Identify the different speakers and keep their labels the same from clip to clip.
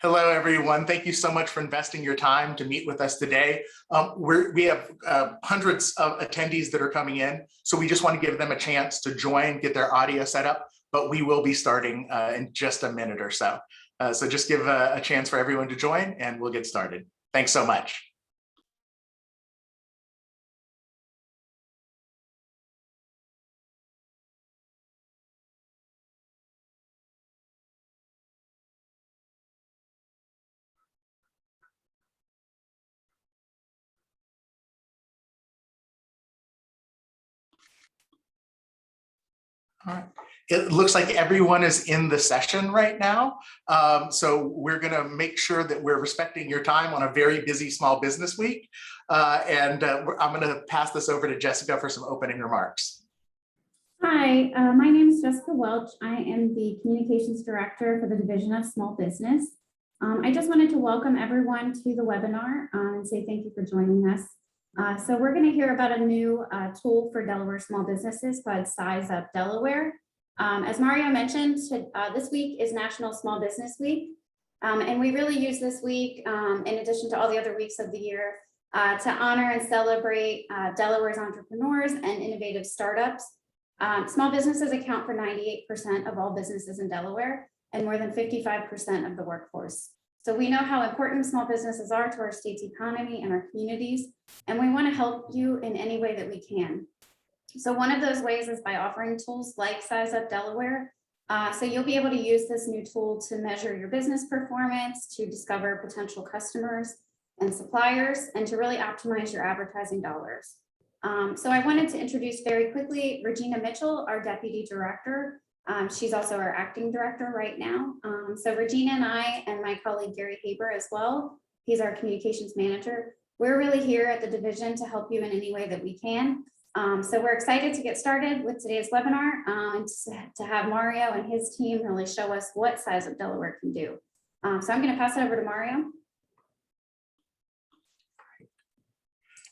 Speaker 1: Hello, everyone. Thank you so much for investing your time to meet with us today. We have hundreds of attendees that are coming in, so we just want to give them a chance to join, get their audio set up, but we will be starting in just a minute or so. So just give a chance for everyone to join and we'll get started. Thanks so much. All right. It looks like everyone is in the session right now. So we're going to make sure that we're respecting your time on a very busy small business week. I'm going to pass this over to Jessica for some opening remarks.
Speaker 2: Hi, my name is Jessica Welch. I am the Communications Director for the Division of Small Business. I just wanted to welcome everyone to the webinar and say thank you for joining us. So we're going to hear about a new tool for Delaware small businesses called SizeUpDelaware. As Mario mentioned, this week is National Small Business Week. And we really use this week, in addition to all the other weeks of the year, to honor and celebrate Delaware's entrepreneurs and innovative startups. Small businesses account for 98% of all businesses in Delaware and more than 55% of the workforce. So we know how important small businesses are to our state's economy and our communities, and we want to help you in any way that we can. So one of those ways is by offering tools like SizeUpDelaware. So you'll be able to use this new tool to measure your business performance, to discover potential customers and suppliers, and to really optimize your advertising dollars. So I wanted to introduce very quickly Regina Mitchell, our Deputy Director. She's also our acting director right now. So Regina and I and my colleague Gary Haber as well, he's our communications manager. We're really here at the division to help you in any way that we can. So we're excited to get started with today's webinar and to have Mario and his team really show us what SizeUpDelaware can do. So I'm going to pass it over to Mario.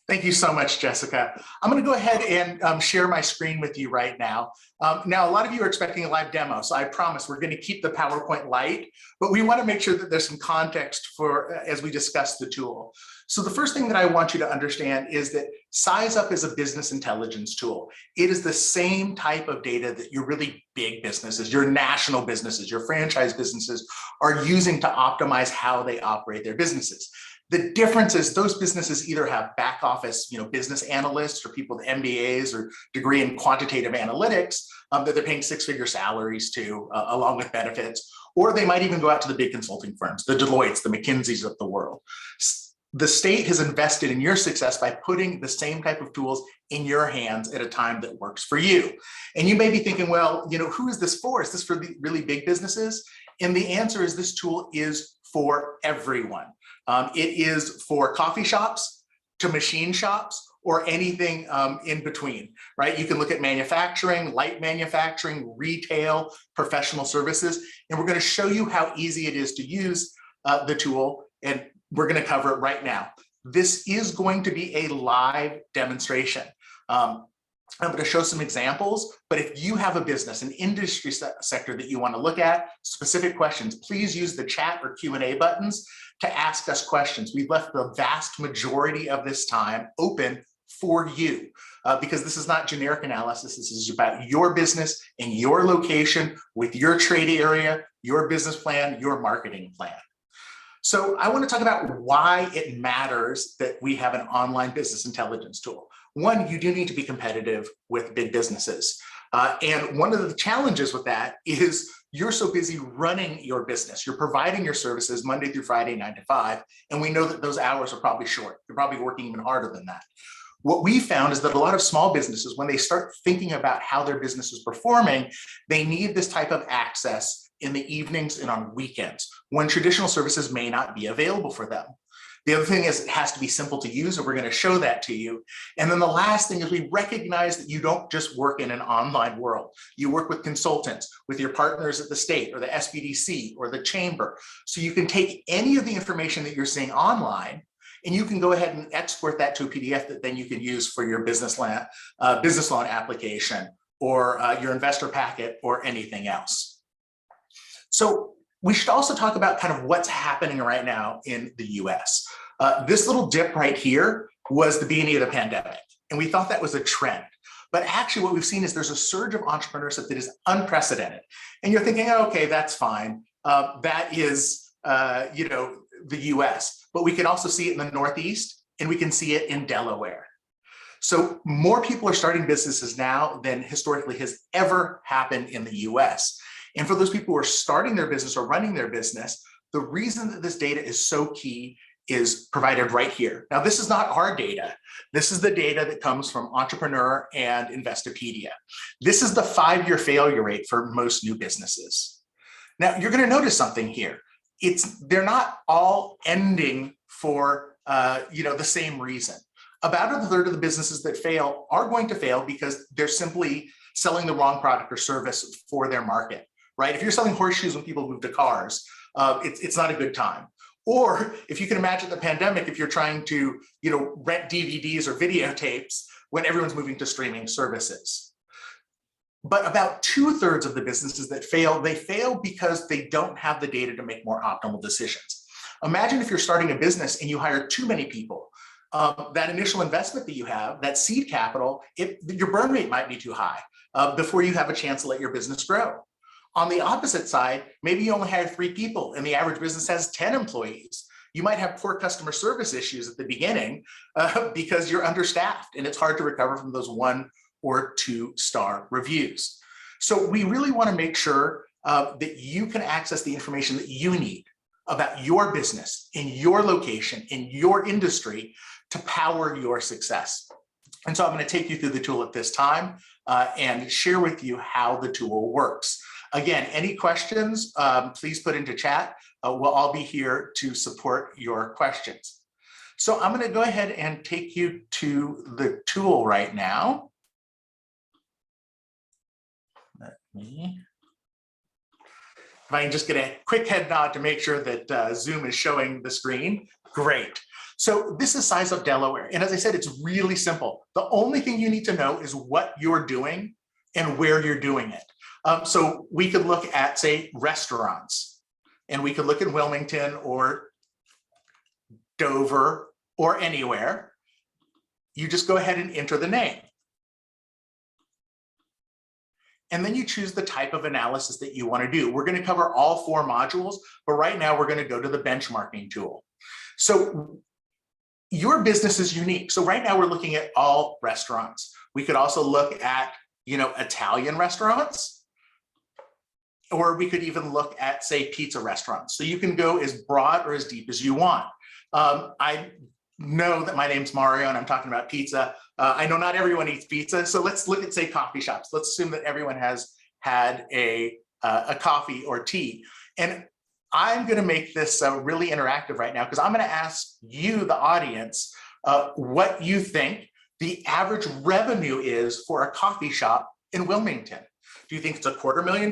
Speaker 1: Thank you so much, Jessica. I'm going to go ahead and share my screen with you right now. Now, a lot of you are expecting a live demo, so I promise we're going to keep the PowerPoint light, but we want to make sure that there's some context for as we discuss the tool. So the first thing that I want you to understand is that SizeUp is a business intelligence tool. It is the same type of data that your really big businesses, your national businesses, your franchise businesses are using to optimize how they operate their businesses. The difference is those businesses either have back office, business analysts or people with MBAs or degree in quantitative analytics that they're paying six-figure salaries to, along with benefits, or they might even go out to the big consulting firms, the Deloittes, the McKinseys of the world. The state has invested in your success by putting the same type of tools in your hands at a time that works for you. And you may be thinking, well, who is this for? Is this for the really big businesses? And the answer is this tool is for everyone. It is for coffee shops to machine shops or anything in between, right? You can look at manufacturing, light manufacturing, retail, professional services, and we're going to show you how easy it is to use the tool, and we're going to cover it right now. This is going to be a live demonstration. I'm going to show some examples, but if you have a business, an industry sector that you want to look at, specific questions, please use the chat or Q&A buttons to ask us questions. We've left the vast majority of this time open for you because this is not generic analysis. This is about your business and your location with your trade area, your business plan, your marketing plan. So I want to talk about why it matters that we have an online business intelligence tool. One, you do need to be competitive with big businesses. And one of the challenges with that is you're so busy running your business. You're providing your services Monday through Friday, 9 to 5. And we know that those hours are probably short. You're probably working even harder than that. What we found is that a lot of small businesses, when they start thinking about how their business is performing, they need this type of access in the evenings and on weekends when traditional services may not be available for them. The other thing is it has to be simple to use, and we're going to show that to you. And then the last thing is we recognize that you don't just work in an online world. You work with consultants, with your partners at the state or the SBDC or the chamber. So you can take any of the information that you're seeing online and you can go ahead and export that to a PDF that then you can use for your business loan application or your investor packet or anything else. So We should also talk about kind of what's happening right now in the US. This little dip right here was the beginning of the pandemic, and we thought that was a trend. But actually what we've seen is there's a surge of entrepreneurship that is unprecedented. And you're thinking, oh, okay, that's fine. That is, the US, but we can also see it in the Northeast, and we can see it in Delaware. So more people are starting businesses now than historically has ever happened in the US. And for those people who are starting their business or running their business, the reason that this data is so key is provided right here. Now, this is not our data. This is the data that comes from Entrepreneur and Investopedia. This is the 5-year failure rate for most new businesses. Now, you're going to notice something here. They're not all ending for the same reason. About a third of the businesses that fail are going to fail because they're simply selling the wrong product or service for their market, right? If you're selling horseshoes when people move to cars, it's not a good time. Or if you can imagine the pandemic, if you're trying to rent DVDs or videotapes when everyone's moving to streaming services. But about 2/3 of the businesses that fail, they fail because they don't have the data to make more optimal decisions. Imagine if you're starting a business and you hire too many people. That initial investment that you have, that seed capital, your burn rate might be too high before you have a chance to let your business grow. On the opposite side, maybe you only hire 3 people and the average business has 10 employees. You might have poor customer service issues at the beginning because you're understaffed and it's hard to recover from those 1 or 2-star reviews. So we really want to make sure that you can access the information that you need about your business in your location, in your industry to power your success. And so I'm going to take you through the tool at this time and share with you how the tool works. Again, any questions, please put into chat. We'll all be here to support your questions. So I'm going to go ahead and take you to the tool right now. If I can just get a quick head nod to make sure that Zoom is showing the screen, great. So this is SizeUpDelaware. And as I said, it's really simple. The only thing you need to know is what you're doing and where you're doing it. So we could look at, say, restaurants, and we could look at Wilmington or Dover or anywhere. You just go ahead and enter the name. And then you choose the type of analysis that you want to do. We're going to cover all 4 modules, but right now we're going to go to the benchmarking tool. So your business is unique. So right now we're looking at all restaurants. We could also look at, Italian restaurants, or we could even look at, say, pizza restaurants. So you can go as broad or as deep as you want. I know that my name's Mario and I'm talking about pizza. I know not everyone eats pizza. So let's look at, say, coffee shops. Let's assume that everyone has had a coffee or tea. And I'm going to make this really interactive right now because I'm going to ask you, the audience, what you think the average revenue is for a coffee shop in Wilmington. Do you think it's $250,000,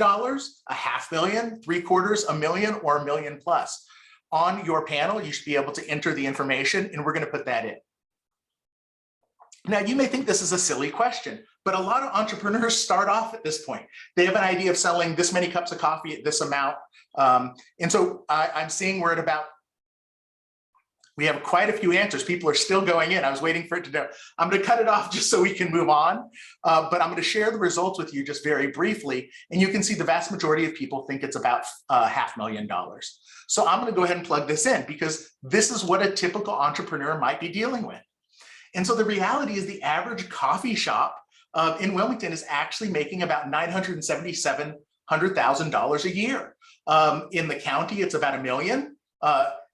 Speaker 1: $500,000, $750,000, $1 million, or $1 million plus? On your panel, you should be able to enter the information, and we're going to put that in. Now, you may think this is a silly question, but a lot of entrepreneurs start off at this point. They have an idea of selling this many cups of coffee at this amount. And so I'm seeing we're at about, we have quite a few answers. People are still going in. I was waiting for it to go. I'm going to cut it off just so we can move on. But I'm going to share the results with you just very briefly. And you can see the vast majority of people think it's about $500,000. So I'm going to go ahead and plug this in because this is what a typical entrepreneur might be dealing with. And so the reality is the average coffee shop in Wilmington is actually making about $977,000 a year. In the county, it's about $1 million.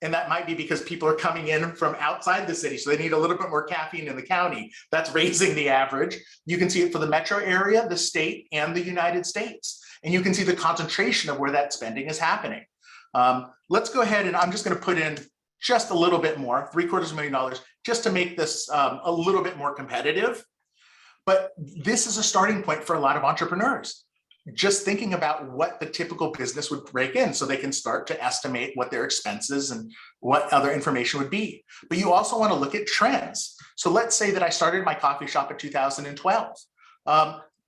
Speaker 1: And that might be because people are coming in from outside the city. So they need a little bit more caffeine in the county. That's raising the average. You can see it for the metro area, the state, and the United States. And you can see the concentration of where that spending is happening. Let's go ahead and I'm just going to put in just a little bit more, $750,000, just to make this a little bit more competitive. But this is a starting point for a lot of entrepreneurs. Just thinking about what the typical business would break in so they can start to estimate what their expenses and what other information would be. But you also want to look at trends. So let's say that I started my coffee shop in 2012.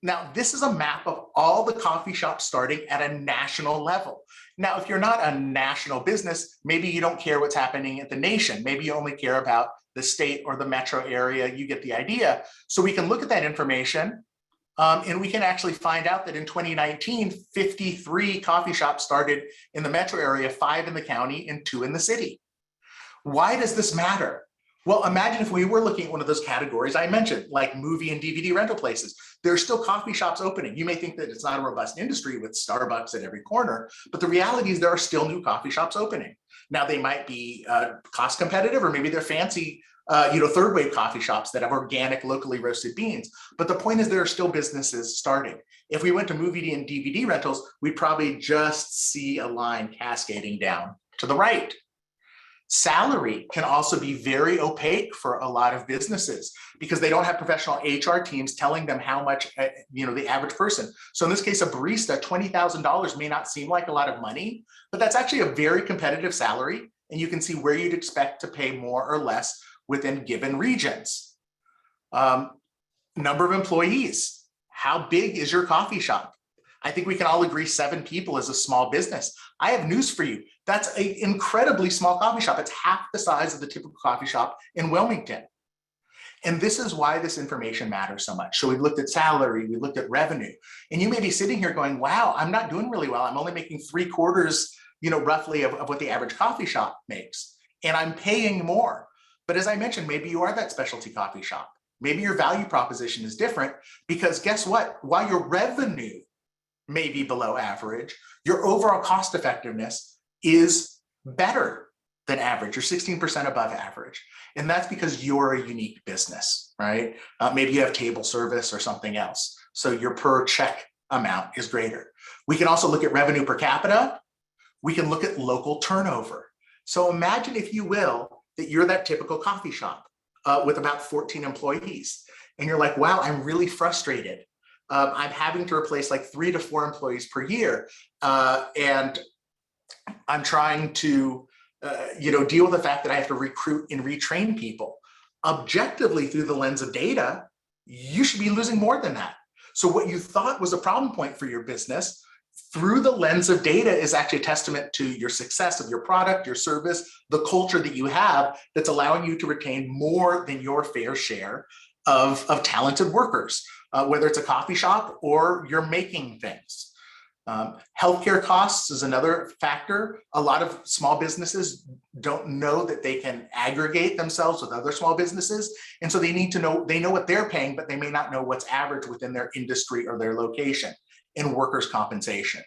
Speaker 1: Now, this is a map of all the coffee shops starting at a national level. Now, if you're not a national business, maybe you don't care what's happening at the nation. Maybe you only care about the state or the metro area. You get the idea. So we can look at that information and we can actually find out that in 2019, 53 coffee shops started in the metro area, 5 in the county and 2 in the city. Why does this matter? Well, imagine if we were looking at one of those categories I mentioned, like movie and DVD rental places. There are still coffee shops opening. You may think that it's not a robust industry with Starbucks at every corner, but the reality is there are still new coffee shops opening. Now, they might be cost competitive, or maybe they're fancy, third wave coffee shops that have organic, locally roasted beans. But the point is there are still businesses starting. If we went to movie and DVD rentals, we'd probably just see a line cascading down to the right. Salary can also be very opaque for a lot of businesses because they don't have professional HR teams telling them how much, the average person. So in this case, a barista, $20,000 may not seem like a lot of money, but that's actually a very competitive salary. And you can see where you'd expect to pay more or less within given regions. Number of employees. How big is your coffee shop? I think we can all agree 7 people is a small business. I have news for you. That's an incredibly small coffee shop. It's half the size of the typical coffee shop in Wilmington. And this is why this information matters so much. So we've looked at salary, we looked at revenue, and you may be sitting here going, wow, I'm not doing really well. I'm only making 3/4, roughly of what the average coffee shop makes. And I'm paying more. But as I mentioned, maybe you are that specialty coffee shop. Maybe your value proposition is different because guess what? While your revenue may be below average, your overall cost effectiveness is better than average. You're 16% above average. And that's because you're a unique business, right? Maybe you have table service or something else. So your per check amount is greater. We can also look at revenue per capita. We can look at local turnover. So imagine, if you will, that you're that typical coffee shop with about 14 employees. And you're like, wow, I'm really frustrated. I'm having to replace like 3 to 4 employees per year. And I'm trying to, deal with the fact that I have to recruit and retrain people. Objectively, through the lens of data, you should be losing more than that. So what you thought was a problem point for your business, through the lens of data, is actually a testament to your success of your product, your service, the culture that you have that's allowing you to retain more than your fair share of talented workers, whether it's a coffee shop or you're making things. Healthcare costs is another factor. A lot of small businesses don't know that they can aggregate themselves with other small businesses. And so they know what they're paying, but they may not know what's average within their industry or their location. In workers' compensation.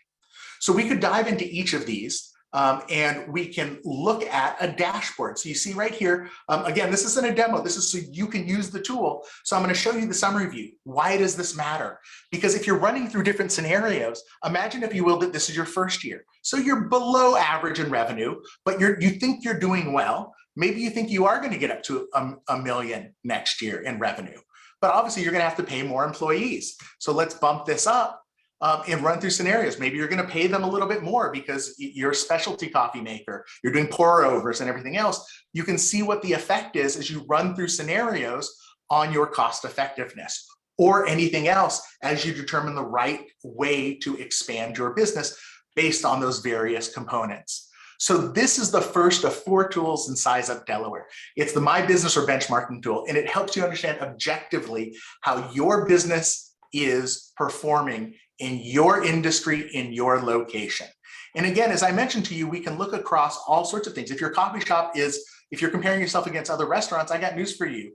Speaker 1: So we could dive into each of these and we can look at a dashboard. So you see right here, again, this isn't a demo. This is so you can use the tool. So I'm going to show you the summary view. Why does this matter? Because if you're running through different scenarios, imagine, if you will, that this is your first year. So you're below average in revenue, but you think you're doing well. Maybe you think you are going to get up to $1 million next year in revenue, but obviously you're going to have to pay more employees. So let's bump this up. And run through scenarios. Maybe you're going to pay them a little bit more because you're a specialty coffee maker, you're doing pour overs and everything else. You can see what the effect is as you run through scenarios on your cost effectiveness or anything else as you determine the right way to expand your business based on those various components. So this is the first of 4 tools in SizeUpDelaware. It's the My Business or benchmarking tool, and it helps you understand objectively how your business is performing in your industry, in your location. And again, as I mentioned to you, we can look across all sorts of things. If your coffee shop if you're comparing yourself against other restaurants, I got news for you.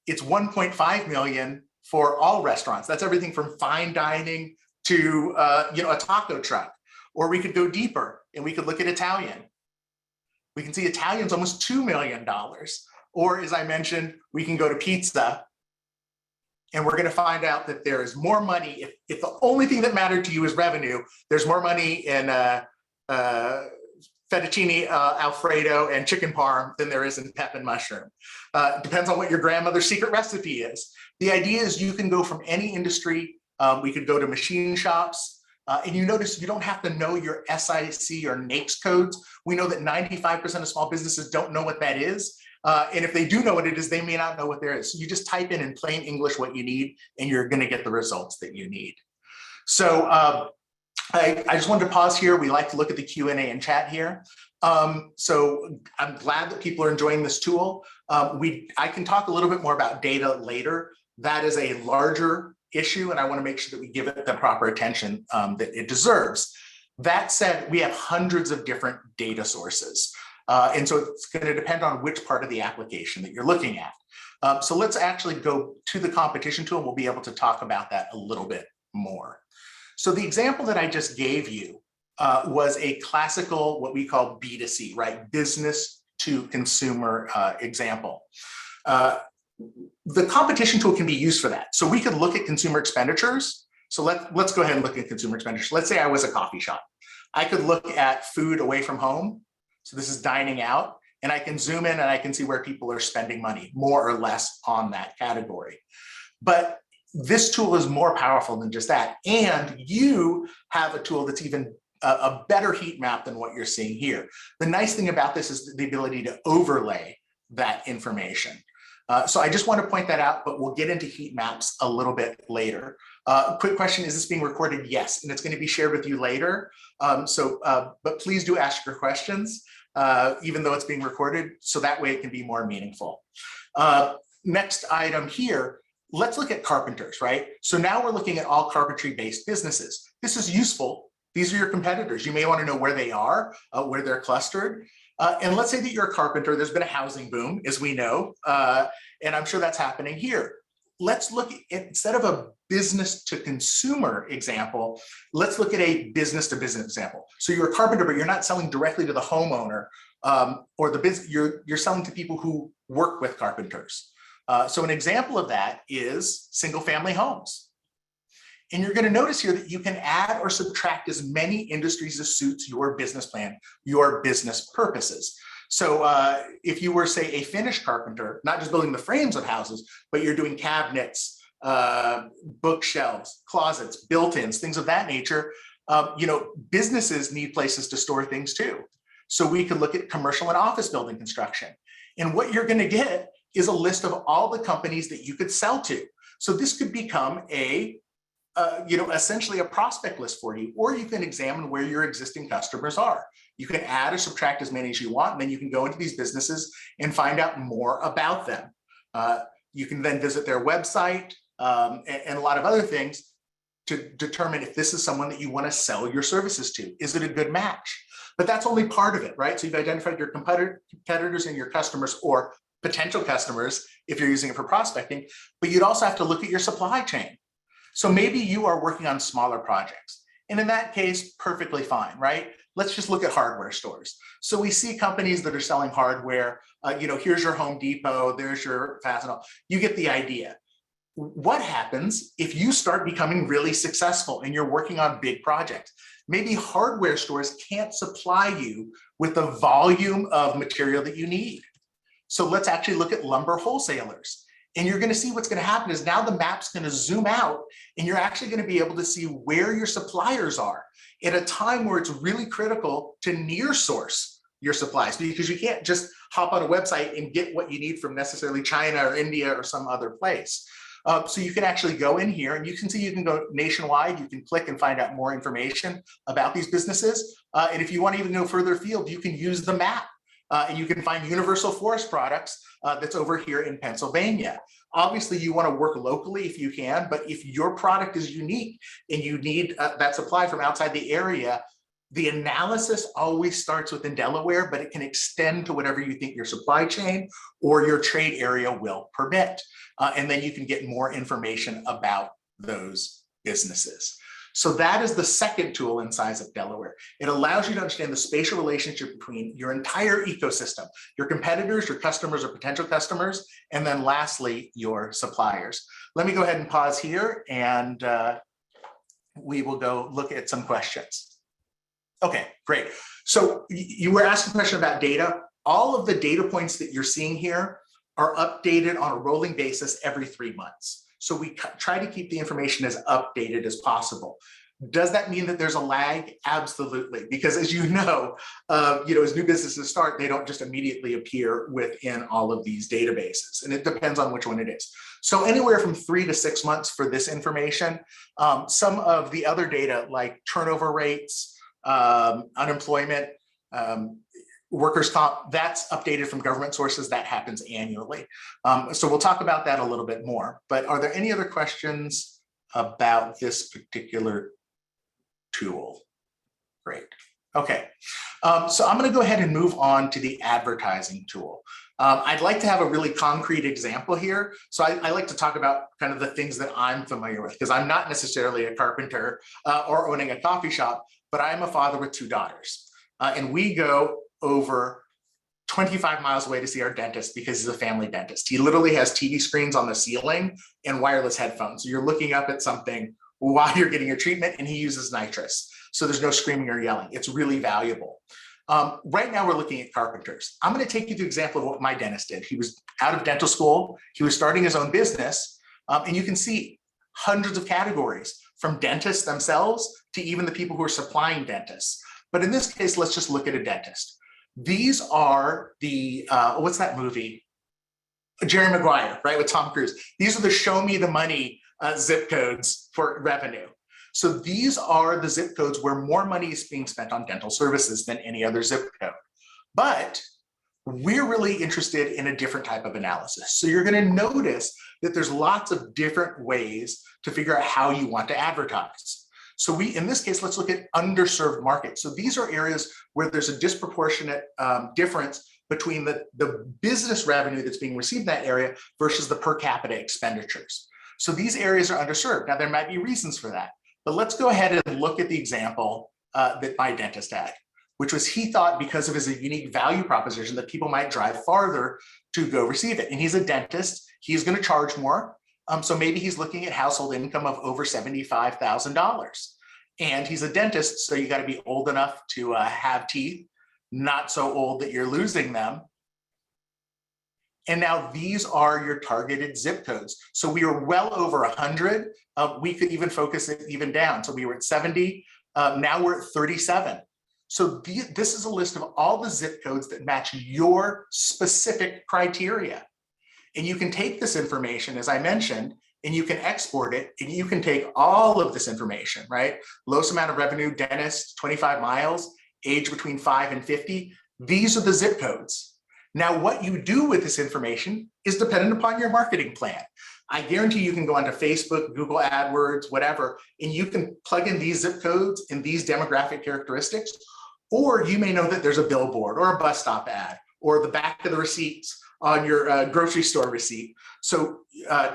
Speaker 1: It's 1.5 million for all restaurants. That's everything from fine dining to a taco truck. Or we could go deeper and we could look at Italian. We can see Italian's almost $2 million. Or as I mentioned, we can go to pizza. And we're going to find out that there is more money. If the only thing that mattered to you is revenue, there's more money in fettuccine Alfredo and chicken parm than there is in pep and mushroom. Depends on what your grandmother's secret recipe is. The idea is you can go from any industry. We could go to machine shops. And you notice you don't have to know your SIC or NAICS codes. We know that 95% of small businesses don't know what that is. And if they do know what it is, they may not know what there is. So you just type in plain English what you need, and you're going to get the results that you need. So I just wanted to pause here. We like to look at the Q&A and chat here. So I'm glad that people are enjoying this tool. I can talk a little bit more about data later. That is a larger issue, and I want to make sure that we give it the proper attention that it deserves. That said, we have hundreds of different data sources. And so it's going to depend on which part of the application that you're looking at. So let's actually go to the competition tool, and we'll be able to talk about that a little bit more. So the example that I just gave you was a classical, what we call B2C, right? Business to consumer example. The competition tool can be used for that. So we could look at consumer expenditures. So let's go ahead and look at consumer expenditures. Let's say I was a coffee shop. I could look at food away from home. So this is dining out, and I can zoom in and I can see where people are spending money, more or less on that category. But this tool is more powerful than just that. And you have a tool that's even a better heat map than what you're seeing here. The nice thing about this is the ability to overlay that information. So I just want to point that out, but we'll get into heat maps a little bit later. Quick question, is this being recorded? Yes, and it's going to be shared with you later. But please do ask your questions, even though it's being recorded, so that way it can be more meaningful. Next item here, let's look at carpenters, right? So now we're looking at all carpentry-based businesses. This is useful. These are your competitors. You may want to know where they are, where they're clustered. And let's say that you're a carpenter. There's been a housing boom, as we know, and I'm sure that's happening here. Let's look at, instead of a business to consumer example, let's look at a business to business example. So you're a carpenter, but you're not selling directly to the homeowner or the business. You're selling to people who work with carpenters. So an example of that is single family homes. And you're going to notice here that you can add or subtract as many industries as suits your business plan, your business purposes. So if you were, say, a finished carpenter, not just building the frames of houses, but you're doing cabinets, bookshelves, closets, built-ins, things of that nature, businesses need places to store things too. So we could look at commercial and office building construction. And what you're going to get is a list of all the companies that you could sell to. So this could become essentially a prospect list for you, or you can examine where your existing customers are. You can add or subtract as many as you want, and then you can go into these businesses and find out more about them. You can then visit their website and a lot of other things to determine if this is someone that you want to sell your services to. Is it a good match? But that's only part of it, right? So you've identified your competitors and your customers, or potential customers if you're using it for prospecting, but you'd also have to look at your supply chain. So maybe you are working on smaller projects. And in that case, perfectly fine, right? Let's just look at hardware stores. So we see companies that are selling hardware. Here's your Home Depot, there's your Fastenal. You get the idea. What happens if you start becoming really successful and you're working on big projects? Maybe hardware stores can't supply you with the volume of material that you need. So let's actually look at lumber wholesalers. And you're going to see what's going to happen is now the map's going to zoom out, and you're actually going to be able to see where your suppliers are at a time where it's really critical to near source your supplies, because you can't just hop on a website and get what you need from necessarily China or India or some other place. So you can actually go in here and you can see, you can go nationwide, you can click and find out more information about these businesses. And if you want to even go further afield, you can use the map. And you can find Universal Forest Products that's over here in Pennsylvania. Obviously, you want to work locally if you can, but if your product is unique and you need that supply from outside the area, the analysis always starts within Delaware, but it can extend to whatever you think your supply chain or your trade area will permit. And then you can get more information about those businesses. So that is the second tool in SizeUpDelaware. It allows you to understand the spatial relationship between your entire ecosystem, your competitors, your customers or potential customers, and then lastly, your suppliers. Let me go ahead and pause here, and we will go look at some questions. Okay, great. So you were asking a question about data. All of the data points that you're seeing here are updated on a rolling basis every 3 months. So we try to keep the information as updated as possible. Does that mean that there's a lag? Absolutely, because as you know, as new businesses start, they don't just immediately appear within all of these databases, and it depends on which one it is. So anywhere from 3 to 6 months for this information. Some of the other data like turnover rates, unemployment, workers' comp, that's updated from government sources. That happens annually. So we'll talk about that a little bit more. But are there any other questions about this particular tool? Great. Okay. So I'm going to go ahead and move on to the advertising tool. I'd like to have a really concrete example here. So I like to talk about kind of the things that I'm familiar with, because I'm not necessarily a carpenter or owning a coffee shop, but I'm a father with 2 daughters. And we go over 25 miles away to see our dentist because he's a family dentist. He literally has TV screens on the ceiling and wireless headphones. So you're looking up at something while you're getting your treatment, and he uses nitrous. So there's no screaming or yelling. It's really valuable. Right now we're looking at carpenters. I'm going to take you through an example of what my dentist did. He was out of dental school. He was starting his own business. And you can see hundreds of categories, from dentists themselves to even the people who are supplying dentists. But in this case, let's just look at a dentist. These are the, what's that movie? Jerry Maguire, right, with Tom Cruise. These are the show me the money zip codes for revenue. So these are the zip codes where more money is being spent on dental services than any other zip code. But we're really interested in a different type of analysis. So you're going to notice that there's lots of different ways to figure out how you want to advertise. So in this case, let's look at underserved markets. So these are areas where there's a disproportionate difference between the business revenue that's being received in that area versus the per capita expenditures. So these areas are underserved. Now, there might be reasons for that, but let's go ahead and look at the example that my dentist had, which was he thought because of his unique value proposition that people might drive farther to go receive it. And he's a dentist, he's going to charge more. So maybe he's looking at household income of over $75,000. And he's a dentist, so you got to be old enough to have teeth, not so old that you're losing them. And now these are your targeted zip codes. So we were well over 100. We could even focus it even down. So we were at 70. Now we're at 37. So this is a list of all the zip codes that match your specific criteria. And you can take this information, as I mentioned, and you can export it, and you can take all of this information, right? Lowest amount of revenue, dentist, 25 miles, age between 5 and 50. These are the zip codes. Now, what you do with this information is dependent upon your marketing plan. I guarantee you can go onto Facebook, Google AdWords, whatever, and you can plug in these zip codes and these demographic characteristics, or you may know that there's a billboard or a bus stop ad or the back of the receipts on your grocery store receipt. So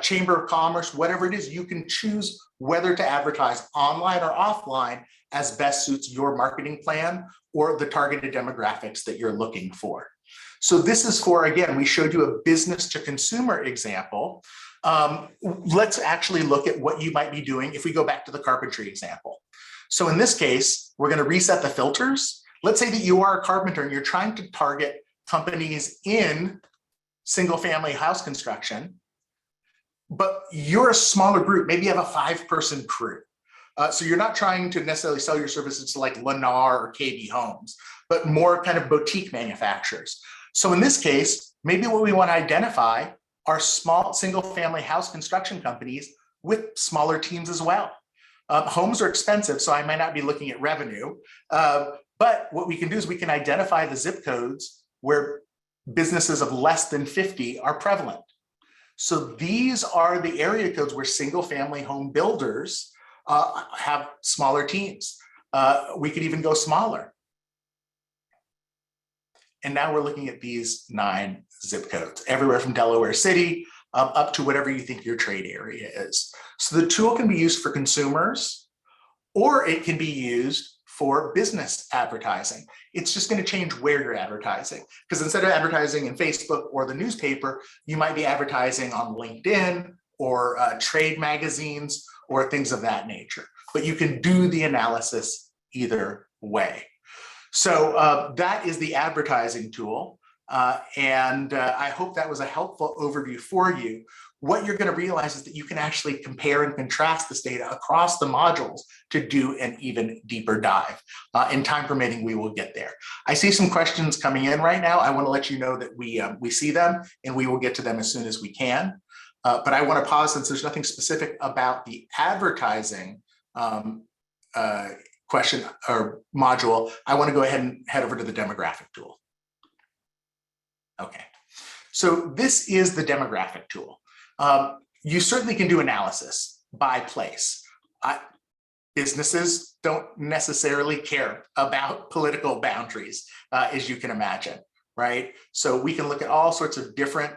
Speaker 1: Chamber of Commerce, whatever it is, you can choose whether to advertise online or offline as best suits your marketing plan or the targeted demographics that you're looking for. So this is for, again, we showed you a business to consumer example. Let's actually look at what you might be doing if we go back to the carpentry example. So in this case, we're going to reset the filters. Let's say that you are a carpenter and you're trying to target companies in single family house construction, but you're a smaller group. Maybe you have a 5-person crew. So you're not trying to necessarily sell your services to like Lennar or KB Homes, but more kind of boutique manufacturers. So in this case, maybe what we want to identify are small single family house construction companies with smaller teams as well. Homes are expensive, so I might not be looking at revenue. But what we can do is we can identify the zip codes where businesses of less than 50 are prevalent. So these are the area codes where single family home builders have smaller teams. We could even go smaller. And now we're looking at these 9 zip codes, everywhere from Delaware City up to whatever you think your trade area is. So the tool can be used for consumers, or it can be used for business advertising. It's just going to change where you're advertising, because instead of advertising in Facebook or the newspaper, you might be advertising on LinkedIn or trade magazines or things of that nature. But you can do the analysis either way. So that is the advertising tool. I hope that was a helpful overview for you. What you're going to realize is that you can actually compare and contrast this data across the modules to do an even deeper dive. In time permitting, we will get there. I see some questions coming in right now. I want to let you know that we see them and we will get to them as soon as we can. But I want to pause since there's nothing specific about the advertising question or module. I want to go ahead and head over to the demographic tool. Okay, so this is the demographic tool. You certainly can do analysis by place. Businesses don't necessarily care about political boundaries, as you can imagine, right? So we can look at all sorts of different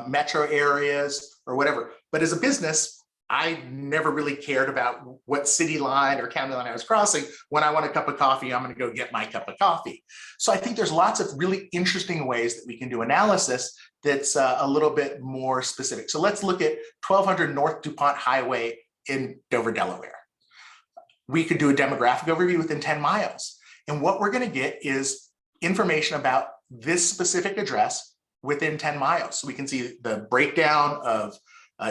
Speaker 1: metro areas or whatever. But as a business, I never really cared about what city line or county line I was crossing. When I want a cup of coffee, I'm going to go get my cup of coffee. So I think there's lots of really interesting ways that we can do analysis that's a little bit more specific. So let's look at 1200 North DuPont Highway in Dover, Delaware. We could do a demographic overview within 10 miles. And what we're going to get is information about this specific address within 10 miles. So we can see the breakdown of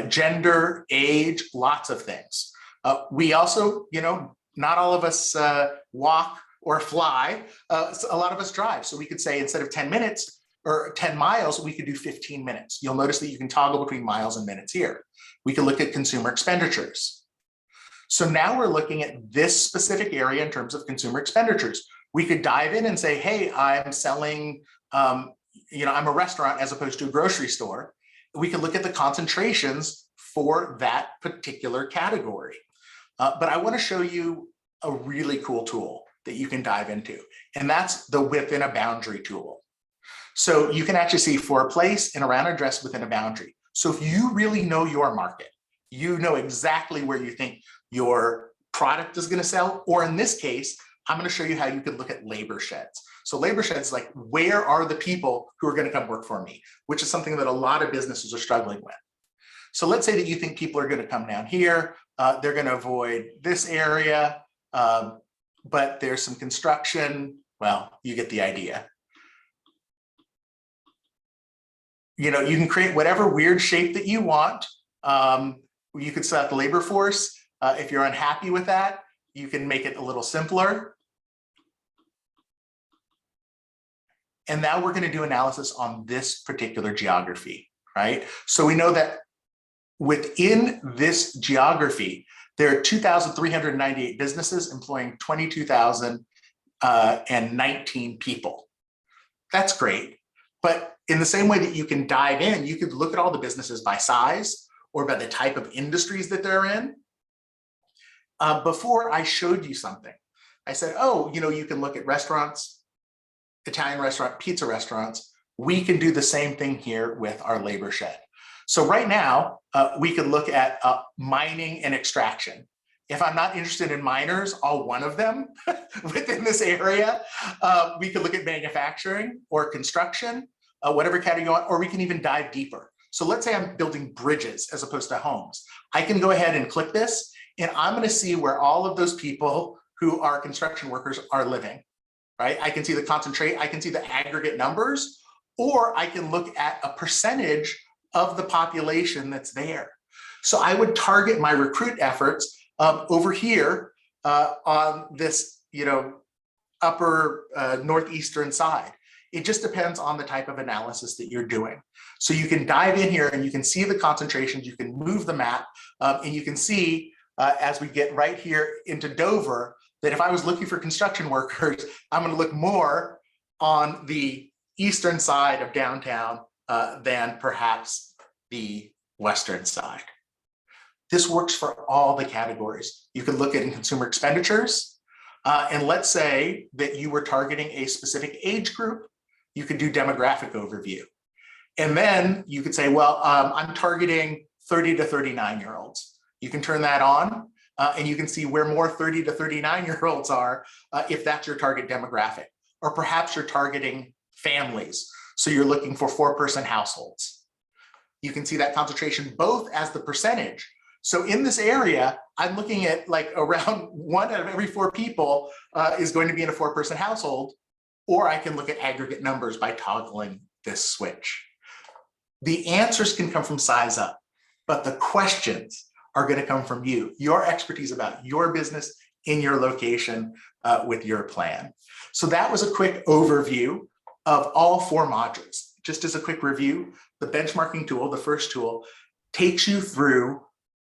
Speaker 1: gender, age, lots of things. We also, not all of us walk or fly. So a lot of us drive. So we could say instead of 10 minutes or 10 miles, we could do 15 minutes. You'll notice that you can toggle between miles and minutes here. We can look at consumer expenditures. So now we're looking at this specific area in terms of consumer expenditures. We could dive in and say, hey, I'm selling, I'm a restaurant as opposed to a grocery store. We can look at the concentrations for that particular category. But I want to show you a really cool tool that you can dive into, and that's the within a boundary tool. So you can actually see for a place and around address within a boundary. So if you really know your market, you know exactly where you think your product is going to sell, or in this case, I'm going to show you how you could look at labor sheds. So labor sheds, like where are the people who are going to come work for me, which is something that a lot of businesses are struggling with. So let's say that you think people are going to come down here, they're going to avoid this area, but there's some construction. Well, you get the idea. You can create whatever weird shape that you want. You could set the labor force. If you're unhappy with that, you can make it a little simpler. And now we're going to do analysis on this particular geography, right? So we know that within this geography, there are 2,398 businesses employing 22,019 people. That's great. But in the same way that you can dive in, you could look at all the businesses by size or by the type of industries that they're in. Before I showed you something, I said, oh, you can look at restaurants, Italian restaurant, pizza restaurants. We can do the same thing here with our labor shed. So right now, we could look at mining and extraction. If I'm not interested in miners, all one of them within this area, we could look at manufacturing or construction, whatever category you want, or we can even dive deeper. So let's say I'm building bridges as opposed to homes. I can go ahead and click this, and I'm going to see where all of those people who are construction workers are living. Right? I can see the concentrate, I can see the aggregate numbers, or I can look at a percentage of the population that's there. So I would target my recruit efforts over here on this, upper northeastern side. It just depends on the type of analysis that you're doing. So you can dive in here and you can see the concentrations, you can move the map, and you can see as we get right here into Dover, that if I was looking for construction workers, I'm going to look more on the eastern side of downtown than perhaps the western side. This works for all the categories. You could look at in consumer expenditures, and let's say that you were targeting a specific age group, you could do demographic overview. And then you could say, well, I'm targeting 30 to 39-year-olds. You can turn that on. And you can see where more 30 to 39-year-olds are if that's your target demographic. Or perhaps you're targeting families. So you're looking for 4-person households. You can see that concentration both as the percentage. So in this area, I'm looking at like around 1 out of every 4 people is going to be in a 4-person household, or I can look at aggregate numbers by toggling this switch? The answers can come from SizeUp, but the questions are going to come from you, your expertise about your business in your location with your plan. So that was a quick overview of all 4 modules. Just as a quick review, the benchmarking tool, the first tool, takes you through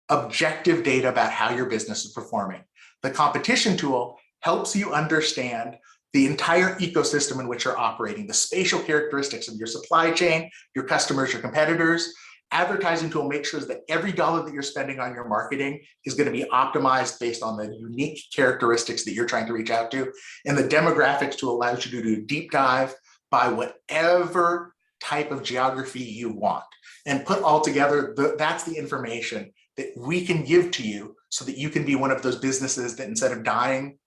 Speaker 1: objective data about how your business is performing. The competition tool helps you understand the entire ecosystem in which you're operating, the spatial characteristics of your supply chain, your customers, your competitors. Advertising tool makes sure that every dollar that you're spending on your marketing is going to be optimized based on the unique characteristics that you're trying to reach out to. And the demographics tool allows you to do a deep dive by whatever type of geography you want and put all together. That's the information that we can give to you so that you can be one of those businesses that instead of dying,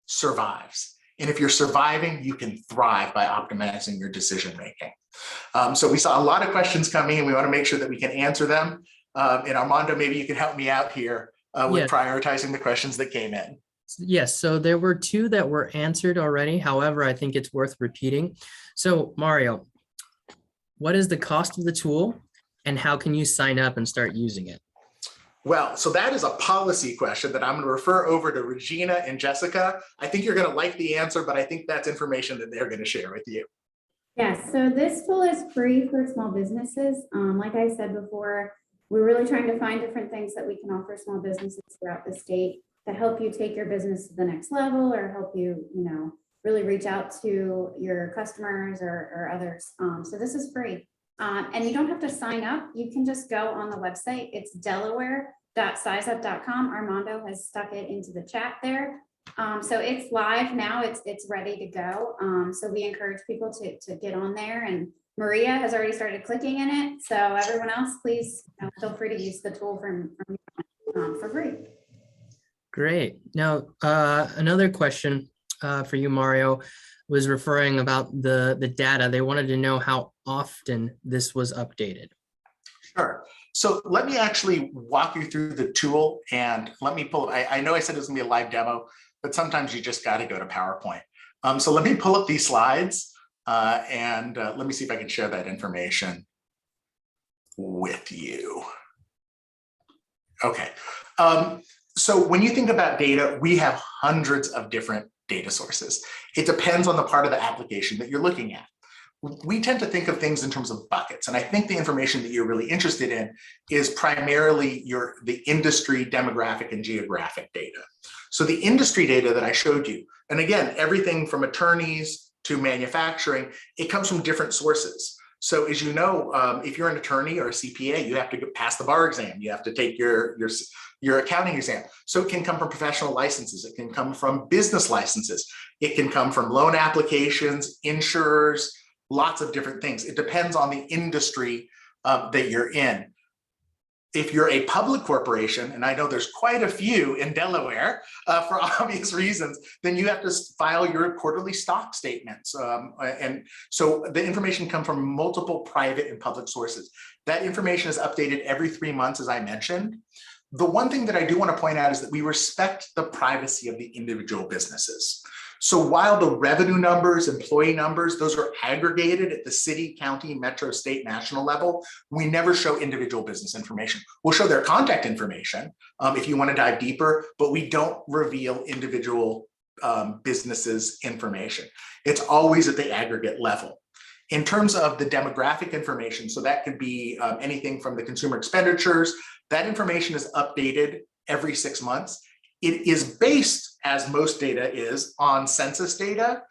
Speaker 1: survives. And if you're surviving, you can thrive by optimizing your decision making. So we saw a lot of questions coming and we want to make sure that we can answer them. And Armando, maybe you can help me out here with prioritizing the questions that came in.
Speaker 3: Yes, so there were 2 that were answered already. However, I think it's worth repeating. So Mario, what is the cost of the tool and how can you sign up and start using it?
Speaker 1: Well, so that is a policy question that I'm going to refer over to Regina and Jessica. I think you're going to like the answer, but I think that's information that they're going to share with you.
Speaker 2: Yes, so this tool is free for small businesses. Like I said before, we're really trying to find different things that we can offer small businesses throughout the state to help you take your business to the next level or help you, really reach out to your customers or others. So this is free. And you don't have to sign up. You can just go on the website. It's delaware.sizeup.com. Armando has stuck it into the chat there. So it's live now. It's ready to go. So we encourage people to get on there. And Maria has already started clicking in it. So everyone else, please feel free to use the tool for free.
Speaker 3: Great. Now, another question for you, Mario, was referring about the data. They wanted to know how often this was updated.
Speaker 1: Sure. So let me actually walk you through the tool and let me pull, I know I said it was gonna be a live demo, but sometimes you just gotta go to PowerPoint. So let me pull up these slides and let me see if I can share that information with you. Okay. So when you think about data, we have hundreds of different data sources. It depends on the part of the application that you're looking at. We tend to think of things in terms of buckets. And I think the information that you're really interested in is primarily the industry, demographic, and geographic data. So the industry data that I showed you, and again, everything from attorneys to manufacturing, it comes from different sources. So as you know, if you're an attorney or a CPA, you have to pass the bar exam. You have to take your accounting exam. So it can come from professional licenses. It can come from business licenses. It can come from loan applications, insurers, lots of different things. It depends on the industry that you're in. If you're a public corporation, and I know there's quite a few in Delaware for obvious reasons, then you have to file your quarterly stock statements. And so the information comes from multiple private and public sources. That information is updated every 3 months, as I mentioned. The one thing that I do want to point out is that we respect the privacy of the individual businesses. So while the revenue numbers, employee numbers, those are aggregated at the city, county, metro, state, national level, we never show individual business information. We'll show their contact information if you want to dive deeper, but we don't reveal individual businesses information. It's always at the aggregate level. In terms of the demographic information, so that could be anything from the consumer expenditures, that information is updated every 6 months. It is based, as most data is, on census data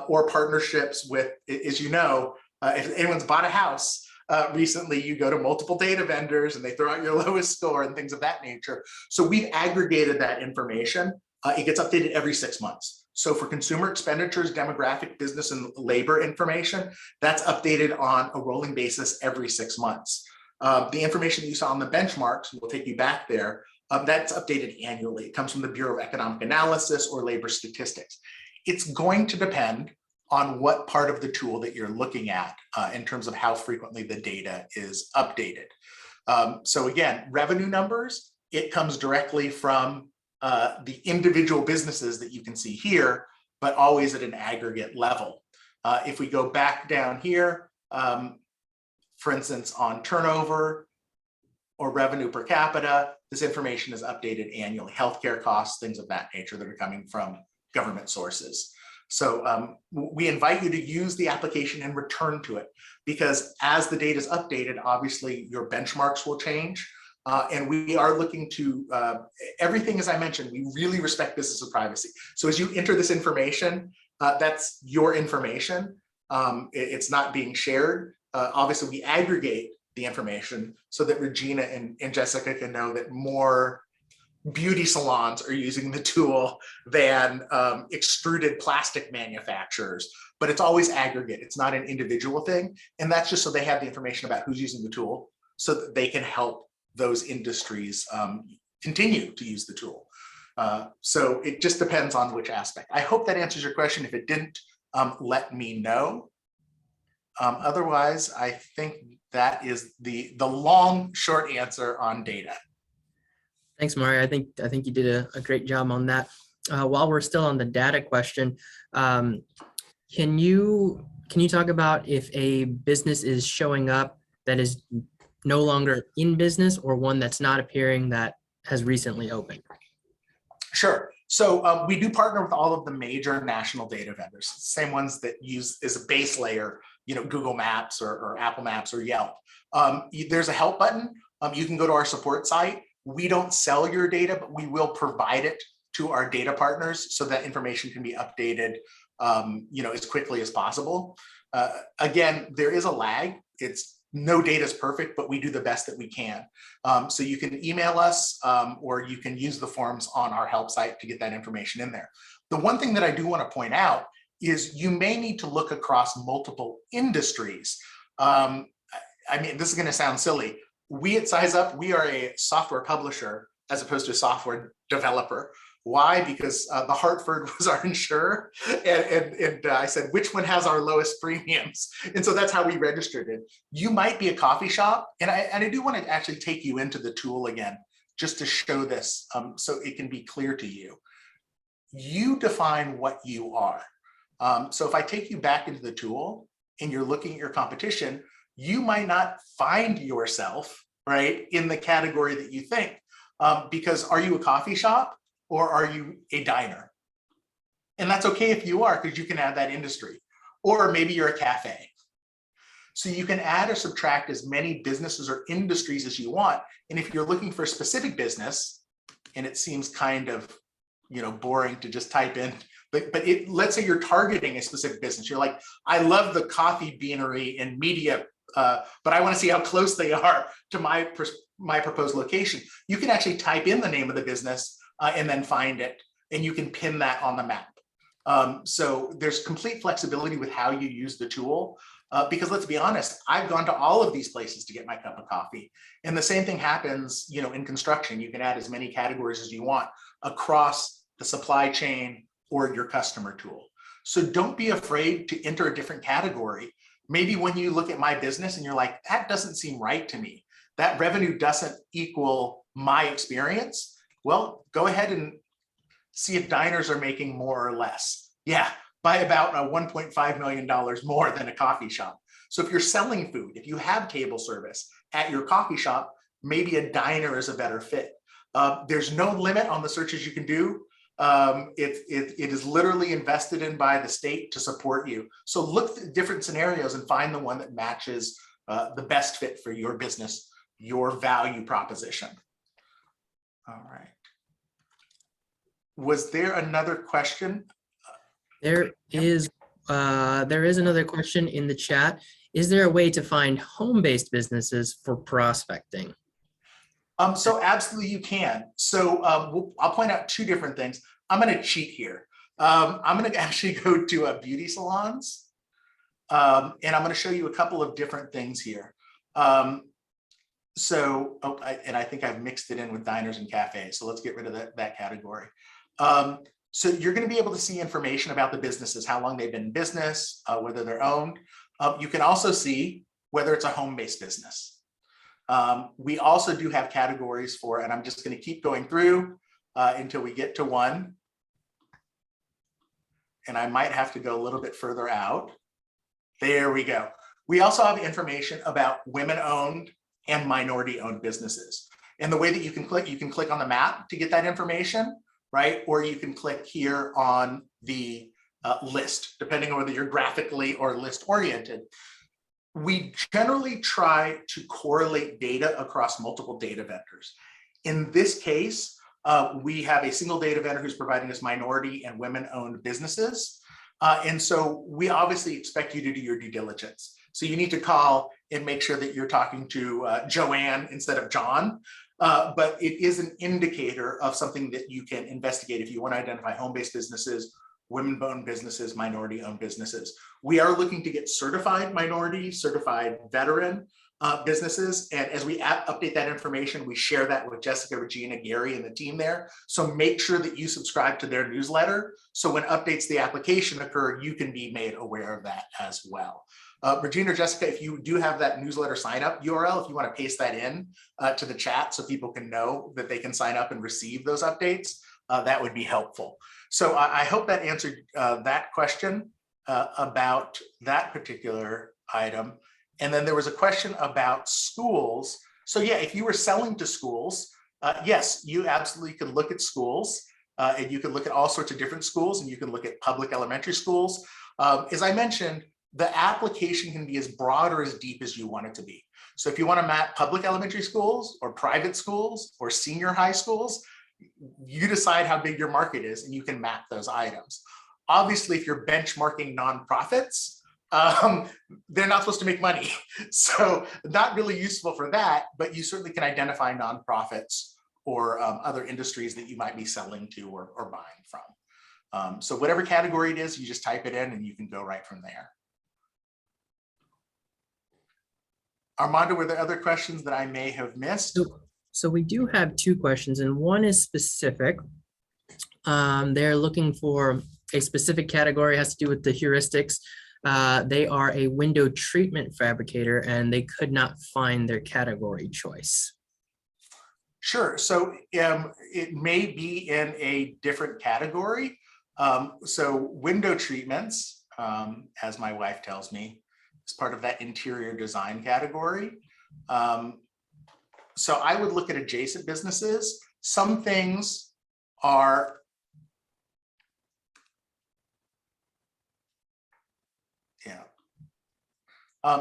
Speaker 1: or partnerships with, as you know, if anyone's bought a house recently, you go to multiple data vendors and they throw out your lowest score and things of that nature. So we've aggregated that information. It gets updated every 6 months. So for consumer expenditures, demographic, business, and labor information, that's updated on a rolling basis every 6 months. The information that you saw on the benchmarks, we'll take you back there, that's updated annually. It comes from the Bureau of Economic Analysis or labor statistics. It's going to depend on what part of the tool that you're looking at in terms of how frequently the data is updated. So again, revenue numbers, it comes directly from the individual businesses that you can see here, but always at an aggregate level. If we go back down here, For instance, on turnover or revenue per capita, this information is updated annually. Healthcare costs, things of that nature that are coming from government sources. So we invite you to use the application and return to it, because as the data is updated, obviously your benchmarks will change. And we are looking to everything, as I mentioned, we really respect business privacy. So as you enter this information, that's your information. It's not being shared. Obviously, we aggregate the information so that Regina and Jessica can know that more beauty salons are using the tool than extruded plastic manufacturers, but it's always aggregate. It's not an individual thing. And that's just so they have the information about who's using the tool so that they can help those industries continue to use the tool. So it just depends on which aspect. I hope that answers your question. If it didn't, let me know. Otherwise, I think that is the long, short answer on data.
Speaker 3: Thanks, Mario. I think you did a great job on that. While we're still on the data question, can you talk about if a business is showing up that is no longer in business, or one that's not appearing that has recently opened? Sure.
Speaker 1: So we do partner with all of the major national data vendors, same ones that use as a base layer, Google Maps or Apple Maps or Yelp. There's a help button. You can go to our support site. We don't sell your data, but we will provide it to our data partners so that information can be updated, as quickly as possible. Again, there is a lag. No data is perfect, but we do the best that we can. So you can email us or you can use the forms on our help site to get that information in there. The one thing that I do want to point out is you may need to look across multiple industries. I mean, this is going to sound silly. We at SizeUp, we are a software publisher as opposed to a software developer. Why? Because the Hartford was our insurer, and I said, which one has our lowest premiums? And so that's how we registered it. You might be a coffee shop, and I do want to actually take you into the tool again, just to show this so it can be clear to you. You define what you are. So if I take you back into the tool and you're looking at your competition, you might not find yourself, right, in the category that you think, because are you a coffee shop? Or are you a diner? And that's okay if you are, because you can add that industry. Or maybe you're a cafe. So you can add or subtract as many businesses or industries as you want. And if you're looking for a specific business, and it seems kind of boring to just type in, but let's say you're targeting a specific business. You're like, I love the coffee beanery and media, but I want to see how close they are to my proposed location. You can actually type in the name of the business and then find it, and you can pin that on the map. So there's complete flexibility with how you use the tool, because let's be honest, I've gone to all of these places to get my cup of coffee. And the same thing happens, in construction. You can add as many categories as you want across the supply chain or your customer tool. So don't be afraid to enter a different category. Maybe when you look at my business and you're like, that doesn't seem right to me. That revenue doesn't equal my experience. Well, go ahead and see if diners are making more or less. Yeah, by about $1.5 million more than a coffee shop. So if you're selling food, if you have table service at your coffee shop, maybe a diner is a better fit. There's no limit on the searches you can do. It is literally invested in by the state to support you. So look at different scenarios and find the one that matches the best fit for your business, your value proposition. All right. Was there another question?
Speaker 3: There is another question in the chat. Is there a way to find home-based businesses for prospecting?
Speaker 1: So absolutely you can. So I'll point out two different things. I'm going to cheat here. I'm going to actually go to beauty salons, and I'm going to show you a couple of different things here. I think I've mixed it in with diners and cafes. So let's get rid of that category. So you're going to be able to see information about the businesses, how long they've been in business, whether they're owned. You can also see whether it's a home-based business. We also do have categories for, and I'm just going to keep going through until we get to one. And I might have to go a little bit further out. There we go. We also have information about women-owned and minority-owned businesses. And the way that you can click on the map to get that information, right? Or you can click here on the list, depending on whether you're graphically or list-oriented. We generally try to correlate data across multiple data vendors. In this case, we have a single data vendor who's providing us minority and women-owned businesses. And so we obviously expect you to do your due diligence. So you need to call and make sure that you're talking to Joanne instead of John. But it is an indicator of something that you can investigate if you want to identify home-based businesses, women-owned businesses, minority-owned businesses. We are looking to get certified minority, certified veteran businesses. And as we update that information, we share that with Jessica, Regina, Gary, and the team there. So make sure that you subscribe to their newsletter. So when updates to the application occur, you can be made aware of that as well. Regina or Jessica, if you do have that newsletter sign up URL, if you want to paste that in to the chat so people can know that they can sign up and receive those updates, that would be helpful. So I hope that answered that question about that particular item. And then there was a question about schools. So yeah, if you were selling to schools, yes, you absolutely could look at schools and you can look at all sorts of different schools, and you can look at public elementary schools. As I mentioned, the application can be as broad or as deep as you want it to be. So if you want to map public elementary schools or private schools or senior high schools, you decide how big your market is and you can map those items. Obviously, if you're benchmarking nonprofits, they're not supposed to make money. So not really useful for that, but you certainly can identify nonprofits or other industries that you might be selling to or buying from. So whatever category it is, you just type it in and you can go right from there. Armando, were there other questions that I may have missed?
Speaker 3: So we do have two questions, and one is specific. They're looking for a specific category, has to do with the heuristics. They are a window treatment fabricator, and they could not find their category choice.
Speaker 1: Sure. So it may be in a different category. So window treatments, as my wife tells me, is part of that interior design category. So I would look at adjacent businesses. Some things are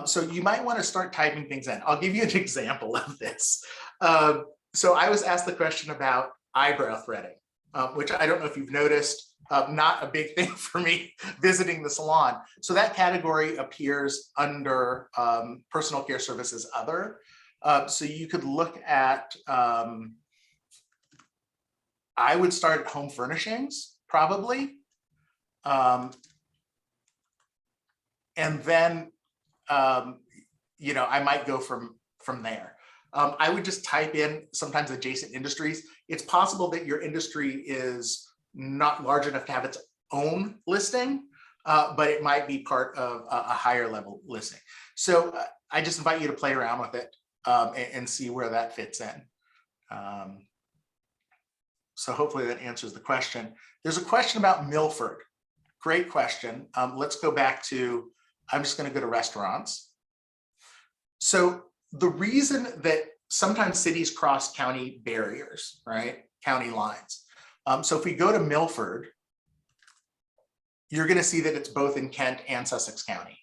Speaker 1: so you might want to start typing things in. I'll give you an example of this. So I was asked the question about eyebrow threading, which I don't know if you've noticed, not a big thing for me visiting the salon. So that category appears under personal care services other. So you could look at, I would start at home furnishings, probably. And then, you know, I might go from there. I would just type in sometimes adjacent industries. It's possible that your industry is not large enough to have its own listing, but it might be part of a higher level listing. So I just invite you to play around with it and see where that fits in. So hopefully that answers the question. There's a question about Milford. Great question. Let's go back to, I'm just going to go to restaurants. So the reason that sometimes cities cross county barriers, right? County lines. So if we go to Milford, you're going to see that it's both in Kent and Sussex County.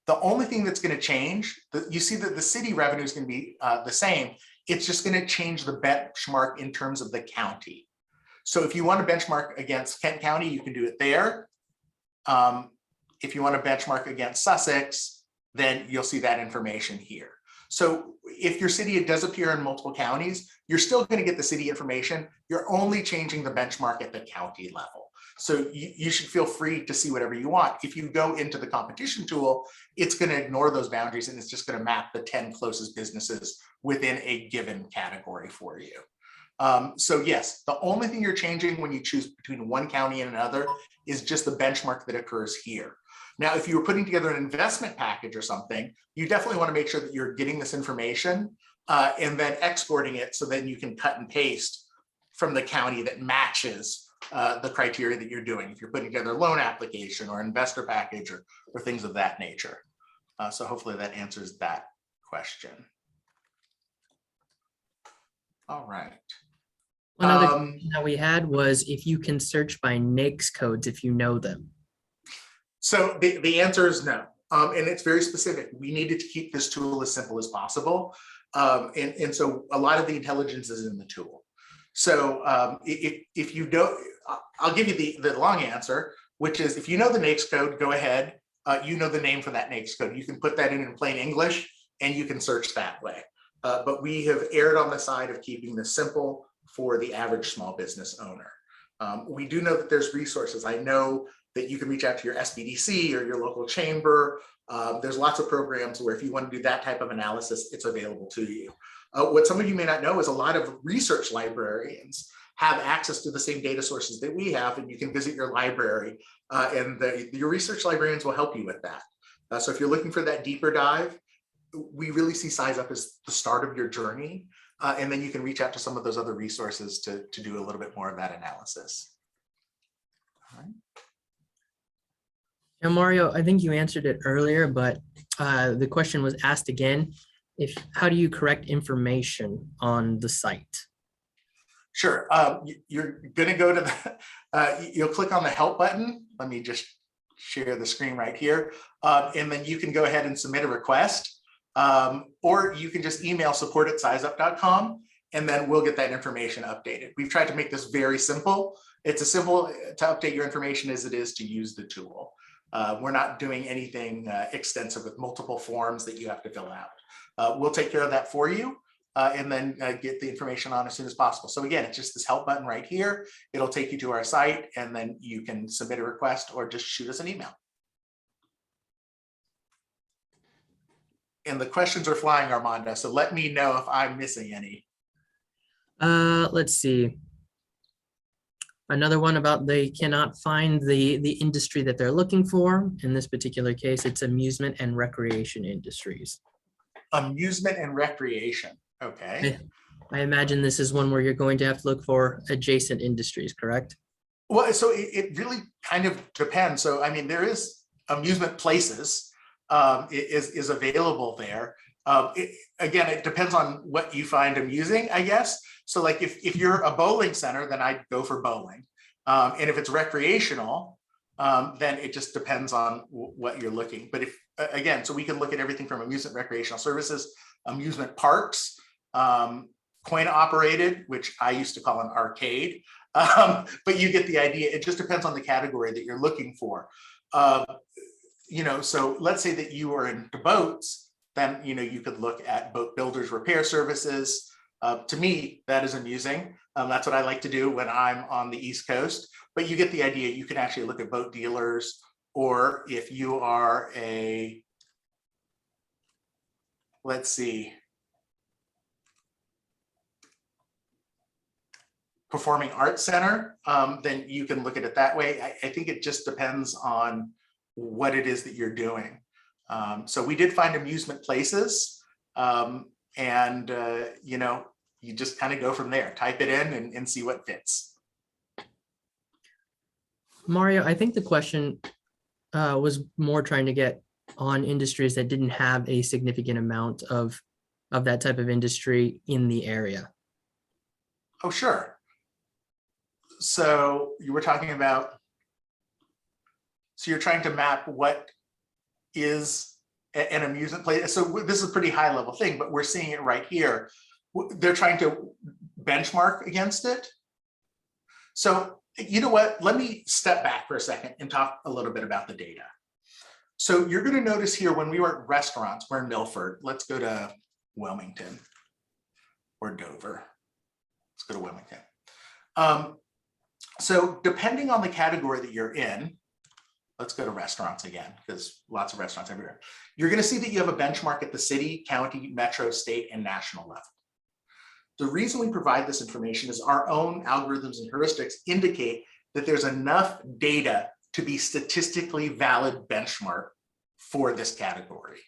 Speaker 1: The only thing that's going to change, you see that the city revenue is going to be the same. It's just going to change the benchmark in terms of the county. So if you want to benchmark against Kent County, you can do it there. If you want to benchmark against Sussex, then you'll see that information here. So if your city does appear in multiple counties, you're still going to get the city information. You're only changing the benchmark at the county level. So you should feel free to see whatever you want. If you go into the competition tool, it's going to ignore those boundaries and it's just going to map the 10 closest businesses within a given category for you. So yes, the only thing you're changing when you choose between one county and another is just the benchmark that occurs here. Now, if you were putting together an investment package or something, you definitely want to make sure that you're getting this information and then exporting it so then you can cut and paste from the county that matches the criteria that you're doing. If you're putting together a loan application or investor package or things of that nature. So hopefully that answers that question. All right.
Speaker 3: One other question that we had was if you can search by NAICS codes if you know them.
Speaker 1: So the answer is no. And it's very specific. We needed to keep this tool as simple as possible. And so a lot of the intelligence is in the tool. So if you don't, I'll give you the long answer, which is if you know the NAICS code, go ahead. You know the name for that NAICS code. You can put that in plain English and you can search that way. But we have erred on the side of keeping this simple for the average small business owner. We do know that there's resources. I know that you can reach out to your SBDC or your local chamber. There's lots of programs where if you want to do that type of analysis, it's available to you. What some of you may not know is a lot of research librarians have access to the same data sources that we have, and you can visit your library and your research librarians will help you with that. So if you're looking for that deeper dive, we really see SizeUp as the start of your journey. And then you can reach out to some of those other resources to do a little bit more of that analysis. All right.
Speaker 3: Now, Mario, I think you answered it earlier, but the question was asked again. How do you correct information on the site?
Speaker 1: Sure. You're going to go to you'll click on the help button. Let me just share the screen right here. And then you can go ahead and submit a request. Or you can just email support@sizeup.com and then we'll get that information updated. We've tried to make this very simple. It's as simple to update your information as it is to use the tool. We're not doing anything extensive with multiple forms that you have to fill out. We'll take care of that for you and then get the information on as soon as possible. So again, it's just this help button right here. It'll take you to our site and then you can submit a request or just shoot us an email. And the questions are flying, Armando, so let me know if I'm missing any.
Speaker 3: Let's see. Another one about they cannot find the industry that they're looking for. In this particular case, it's amusement and recreation industries.
Speaker 1: Amusement and recreation, okay.
Speaker 3: I imagine this is one where you're going to have to look for adjacent industries, correct?
Speaker 1: Well, so it really kind of depends. So, I mean, there is amusement places. Is available there. Again, it depends on what you find amusing, I guess. So like if you're a bowling center, then I'd go for bowling. And if it's recreational, then it just depends on what you're looking. But if, again, so we can look at everything from amusement recreational services, amusement parks, coin operated, which I used to call an arcade. But you get the idea. It just depends on the category that you're looking for. You know, so let's say that you are into boats, then, you know, you could look at boat builders repair services. To me, that is amusing. That's what I like to do when I'm on the East Coast, but you get the idea. You can actually look at boat dealers, or if you are a, let's see, performing arts center, then you can look at it that way. I think it just depends on what it is that you're doing. So we did find amusement places and you know, you just kind of go from there, type it in and see what fits.
Speaker 3: Mario, I think the question was more trying to get on industries that didn't have a significant amount of that type of industry in the area.
Speaker 1: Oh, sure. So you were talking about, so you're trying to map what is an amusement place. So this is a pretty high level thing, but we're seeing it right here. They're trying to benchmark against it. So you know what, let me step back for a second and talk a little bit about the data. So you're going to notice here when we were at restaurants, we're in Milford. Let's go to Wilmington or Dover. Let's go to Wilmington. So depending on the category that you're in, let's go to restaurants again, because lots of restaurants everywhere. You're going to see that you have a benchmark at the city, county, metro, state, and national level. The reason we provide this information is our own algorithms and heuristics indicate that there's enough data to be statistically valid benchmark for this category.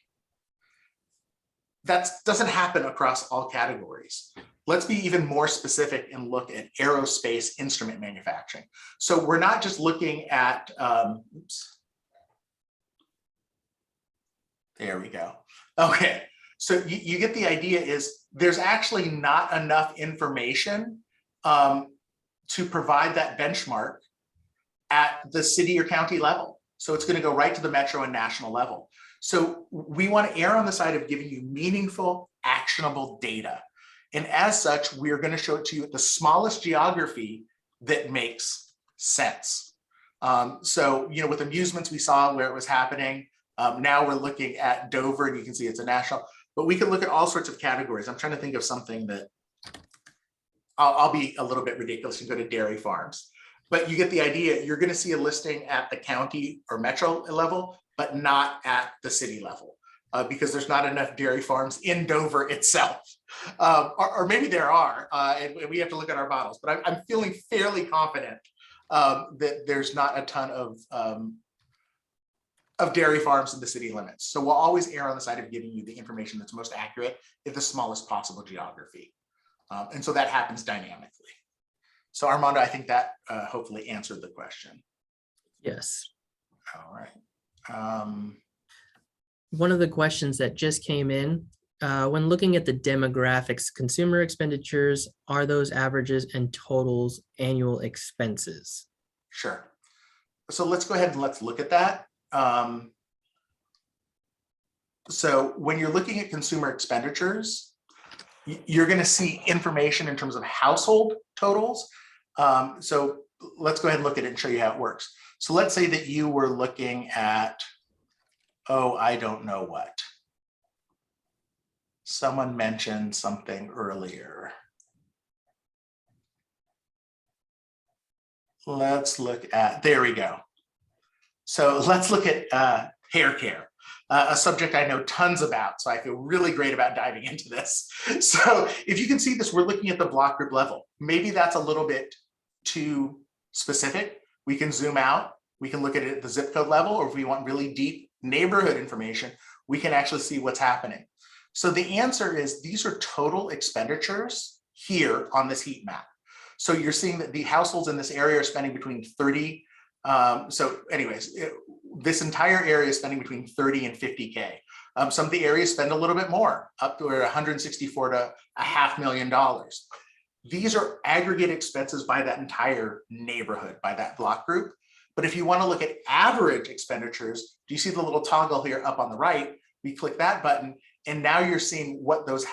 Speaker 1: That doesn't happen across all categories. Let's be even more specific and look at aerospace instrument manufacturing. So we're not just looking at, There we go. Okay, so you get the idea is there's actually not enough information to provide that benchmark at the city or county level. So it's going to go right to the metro and national level. So we want to err on the side of giving you meaningful, actionable data. And as such, we're going to show it to you at the smallest geography that makes sense. So, with amusements, we saw where it was happening. Now we're looking at Dover, and you can see it's a national, but we can look at all sorts of categories. I'm trying to think of something that I'll be a little bit ridiculous and go to dairy farms, but you get the idea. You're going to see a listing at the county or metro level, but not at the city level, because there's not enough dairy farms in Dover itself. Or maybe there are, and we have to look at our models, but I'm feeling fairly confident that there's not a ton of dairy farms in the city limits. So we'll always err on the side of giving you the information that's most accurate at the smallest possible geography. And so that happens dynamically. So Armando, I think that hopefully answered the question.
Speaker 3: Yes.
Speaker 1: All right.
Speaker 3: One of the questions that just came in, when looking at the demographics, consumer expenditures, are those averages and totals annual expenses?
Speaker 1: Sure. So let's go ahead and let's look at that. So when you're looking at consumer expenditures, you're going to see information in terms of household totals. So let's go ahead and look at it and show you how it works. So let's say that you were looking at, I don't know what. Someone mentioned something earlier. Let's look at, there we go. So let's look at hair care, a subject I know tons about, so I feel really great about diving into this. So if you can see this, we're looking at the block group level. Maybe that's a little bit too specific. We can zoom out. We can look at it at the zip code level, or if we want really deep neighborhood information, we can actually see what's happening. So the answer is these are total expenditures here on this heat map. So you're seeing that the households in this area are spending between 30. So anyways, this entire area is spending between 30 and 50K. Some of the areas spend a little bit more, up to 164 to $500,000. These are aggregate expenses by that entire neighborhood, by that block group. But if you want to look at average expenditures, do you see the little toggle here up on the right? We click that button, and now you're seeing what those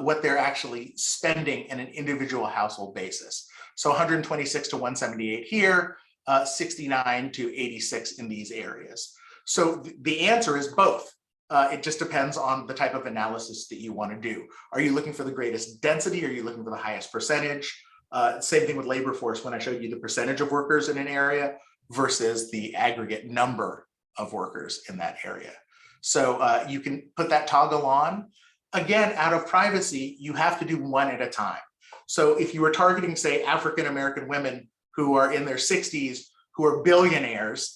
Speaker 1: what they're actually spending in an individual household basis. So 126 to 178 here, 69 to 86 in these areas. So the answer is both. It just depends on the type of analysis that you want to do. Are you looking for the greatest density? Are you looking for the highest percentage? Same thing with labor force when I showed you the percentage of workers in an area versus the aggregate number of workers in that area. So you can put that toggle on. Again, out of privacy, you have to do one at a time. So if you were targeting, say, African-American women who are in their 60s, who are billionaires,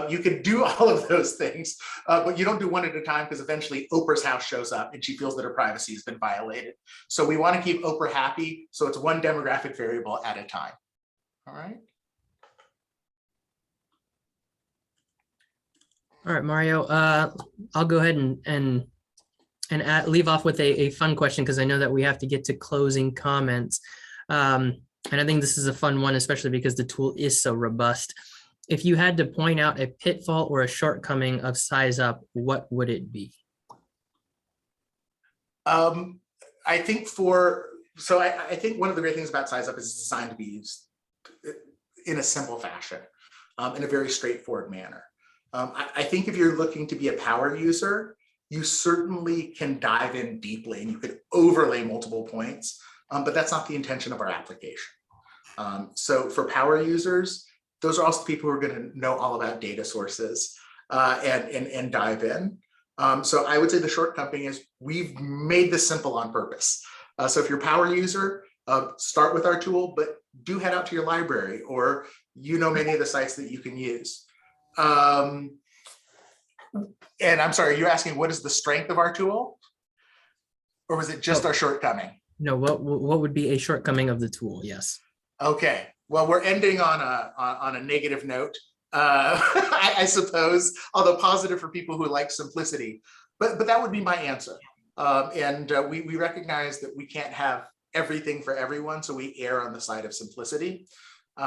Speaker 1: you can do all of those things, but you don't do one at a time because eventually Oprah's house shows up and she feels that her privacy has been violated. So we want to keep Oprah happy. So it's one demographic variable at a time. All right.
Speaker 3: All right, Mario, I'll go ahead and leave off with a fun question, because I know that we have to get to closing comments. And I think this is a fun one, especially because the tool is so robust. If you had to point out a pitfall or a shortcoming of SizeUp, what would it be?
Speaker 1: I think I think one of the great things about SizeUp is it's designed to be used in a simple fashion, in a very straightforward manner. I think if you're looking to be a power user, you certainly can dive in deeply and you could overlay multiple points, but that's not the intention of our application. So for power users, those are also people who are going to know all about data sources and dive in. So I would say the shortcoming is we've made this simple on purpose. So if you're a power user, start with our tool, but do head out to your library or many of the sites that you can use. And I'm sorry, you're asking what is the strength of our tool? Or was it just our shortcoming?
Speaker 3: No, what would be a shortcoming of the tool? Yes.
Speaker 1: Okay, well, we're ending on a negative note, I suppose, although positive for people who like simplicity. But that would be my answer. We recognize that we can't have everything for everyone, so we err on the side of simplicity. We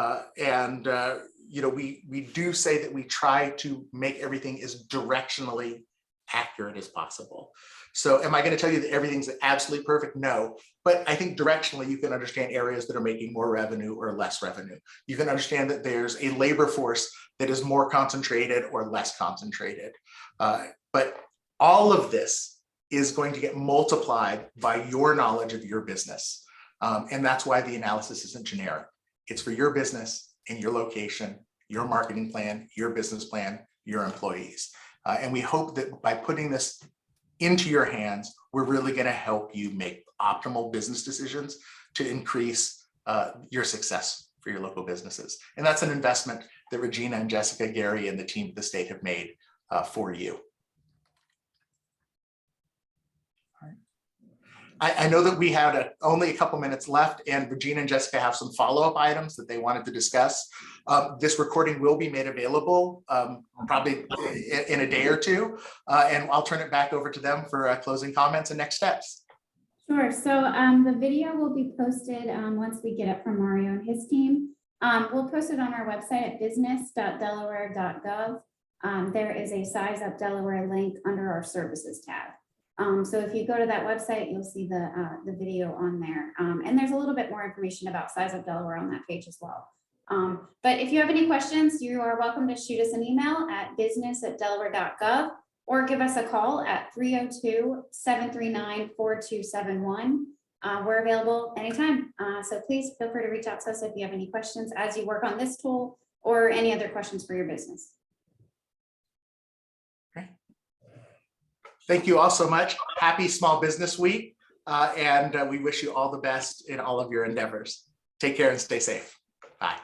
Speaker 1: do say that we try to make everything as directionally accurate as possible. So am I going to tell you that everything's absolutely perfect? No, but I think directionally you can understand areas that are making more revenue or less revenue. You can understand that there's a labor force that is more concentrated or less concentrated. But all of this is going to get multiplied by your knowledge of your business. And that's why the analysis isn't generic. It's for your business and your location, your marketing plan, your business plan, your employees. And we hope that by putting this into your hands, we're really going to help you make optimal business decisions to increase your success for your local businesses. And that's an investment that Regina and Jessica, Gary, and the team of the state have made for you. I know that we had only a couple minutes left, and Regina and Jessica have some follow-up items that they wanted to discuss. This recording will be made available probably in a day or two, and I'll turn it back over to them for closing comments and next steps.
Speaker 2: Sure. So the video will be posted once we get it from Mario and his team. We'll post it on our website at business.delaware.gov. There is a SizeUp Delaware link under our services tab. So if you go to that website, you'll see the video on there. And there's a little bit more information about SizeUp Delaware on that page as well. But if you have any questions, you are welcome to shoot us an email at business@delaware.gov or give us a call at 302-739-4271. We're available anytime. So please feel free to reach out to us if you have any questions as you work on this tool or any other questions for your business.
Speaker 1: Thank you all so much. Happy Small Business Week. And we wish you all the best in all of your endeavors. Take care and stay safe. Bye.